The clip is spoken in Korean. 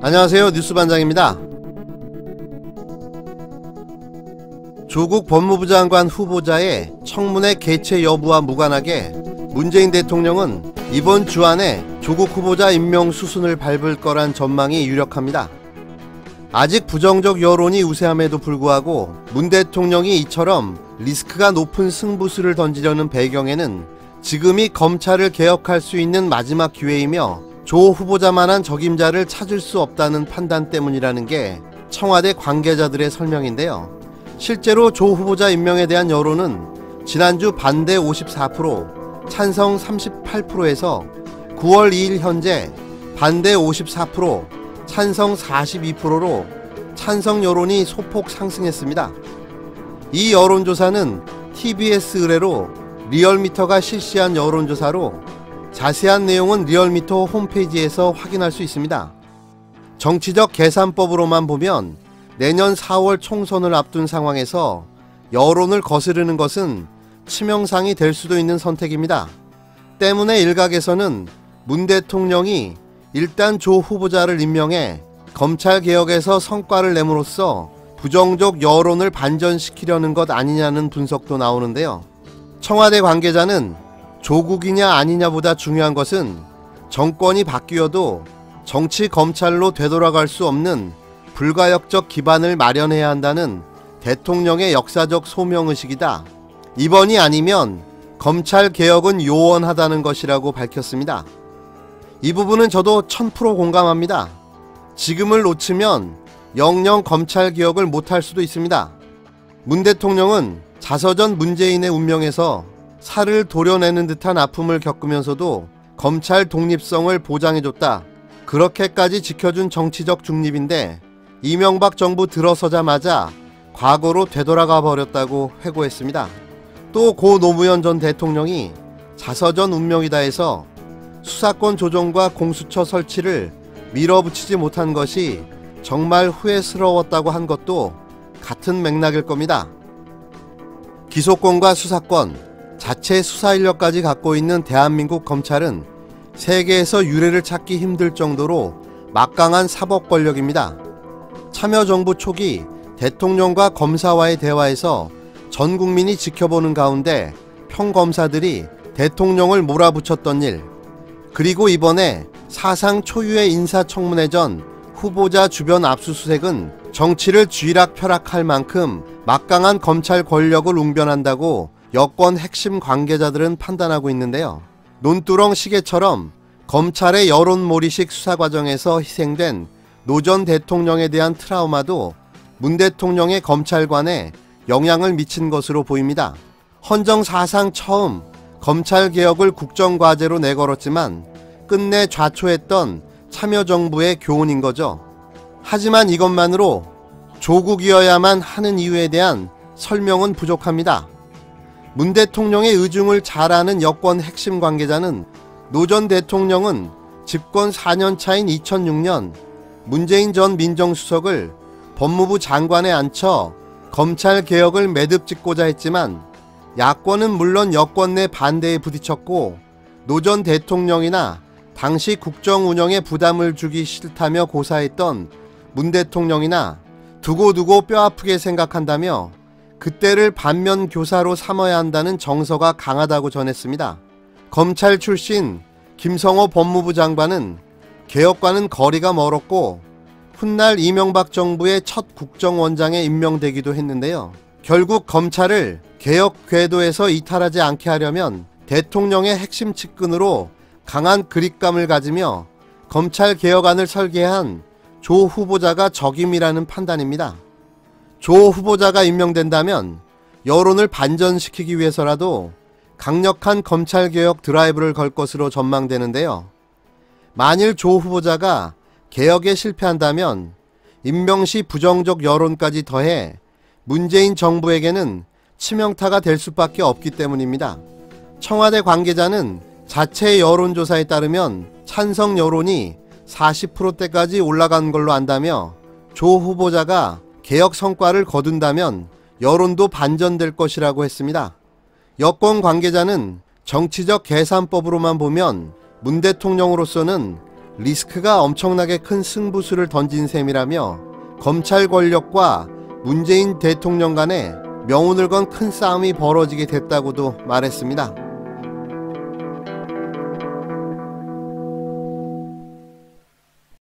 안녕하세요, 뉴스반장입니다. 조국 법무부 장관 후보자의 청문회 개최 여부와 무관하게 문재인 대통령은 이번 주 안에 조국 후보자 임명 수순을 밟을 거란 전망이 유력합니다. 아직 부정적 여론이 우세함에도 불구하고 문 대통령이 이처럼 리스크가 높은 승부수를 던지려는 배경에는 지금이 검찰을 개혁할 수 있는 마지막 기회이며 조 후보자만한 적임자를 찾을 수 없다는 판단 때문이라는 게 청와대 관계자들의 설명인데요. 실제로 조 후보자 임명에 대한 여론은 지난주 반대 54%, 찬성 38%에서 9월 2일 현재 반대 54%, 찬성 42%로 찬성 여론이 소폭 상승했습니다. 이 여론조사는 TBS 의뢰로 리얼미터가 실시한 여론조사로 자세한 내용은 리얼미터 홈페이지에서 확인할 수 있습니다. 정치적 계산법으로만 보면 내년 4월 총선을 앞둔 상황에서 여론을 거스르는 것은 치명상이 될 수도 있는 선택입니다. 때문에 일각에서는 문 대통령이 일단 조 후보자를 임명해 검찰개혁에서 성과를 내므로써 부정적 여론을 반전시키려는 것 아니냐는 분석도 나오는데요. 청와대 관계자는 조국이냐 아니냐보다 중요한 것은 정권이 바뀌어도 정치 검찰로 되돌아갈 수 없는 불가역적 기반을 마련해야 한다는 대통령의 역사적 소명의식이다. 이번이 아니면 검찰개혁은 요원하다는 것이라고 밝혔습니다. 이 부분은 저도 1000% 공감합니다. 지금을 놓치면 영영 검찰개혁을 못할 수도 있습니다. 문 대통령은 자서전 문재인의 운명에서 살을 도려내는 듯한 아픔을 겪으면서도 검찰 독립성을 보장해줬다. 그렇게까지 지켜준 정치적 중립인데 이명박 정부 들어서자마자 과거로 되돌아가 버렸다고 회고했습니다. 또 고 노무현 전 대통령이 자서전 운명이다 해서 수사권 조정과 공수처 설치를 밀어붙이지 못한 것이 정말 후회스러웠다고 한 것도 같은 맥락일 겁니다. 기소권과 수사권, 자체 수사 인력까지 갖고 있는 대한민국 검찰은 세계에서 유례를 찾기 힘들 정도로 막강한 사법 권력입니다. 참여정부 초기 대통령과 검사와의 대화에서 전 국민이 지켜보는 가운데 평검사들이 대통령을 몰아붙였던 일, 그리고 이번에 사상 초유의 인사청문회 전 후보자 주변 압수수색은 정치를 쥐락펴락할 만큼 막강한 검찰 권력을 웅변한다고 여권 핵심 관계자들은 판단하고 있는데요. 논두렁 시계처럼 검찰의 여론몰이식 수사 과정에서 희생된 노 전 대통령에 대한 트라우마도 문 대통령의 검찰관에 영향을 미친 것으로 보입니다. 헌정 사상 처음 검찰개혁을 국정과제로 내걸었지만 끝내 좌초했던 참여정부의 교훈인 거죠. 하지만 이것만으로 조국이어야만 하는 이유에 대한 설명은 부족합니다. 문 대통령의 의중을 잘 아는 여권 핵심 관계자는 노 전 대통령은 집권 4년 차인 2006년 문재인 전 민정수석을 법무부 장관에 앉혀 검찰개혁을 매듭짓고자 했지만 야권은 물론 여권 내 반대에 부딪혔고 노 전 대통령이나 당시 국정 운영에 부담을 주기 싫다며 고사했던 문 대통령이나 두고두고 뼈아프게 생각한다며 그때를 반면 교사로 삼아야 한다는 정서가 강하다고 전했습니다. 검찰 출신 김성호 법무부 장관은 개혁과는 거리가 멀었고 훗날 이명박 정부의 첫 국정원장에 임명되기도 했는데요. 결국 검찰을 개혁 궤도에서 이탈하지 않게 하려면 대통령의 핵심 측근으로 강한 그립감을 가지며 검찰 개혁안을 설계한 조 후보자가 적임이라는 판단입니다. 조 후보자가 임명된다면 여론을 반전시키기 위해서라도 강력한 검찰개혁 드라이브를 걸 것으로 전망되는데요. 만일 조 후보자가 개혁에 실패한다면 임명 시 부정적 여론까지 더해 문재인 정부에게는 치명타가 될 수밖에 없기 때문입니다. 청와대 관계자는 자체 여론조사에 따르면 찬성 여론이 40%대까지 올라간 걸로 안다며 조 후보자가 개혁 성과를 거둔다면 여론도 반전될 것이라고 했습니다. 여권 관계자는 정치적 계산법으로만 보면 문 대통령으로서는 리스크가 엄청나게 큰 승부수를 던진 셈이라며 검찰 권력과 문재인 대통령 간에 명운을 건 큰 싸움이 벌어지게 됐다고도 말했습니다.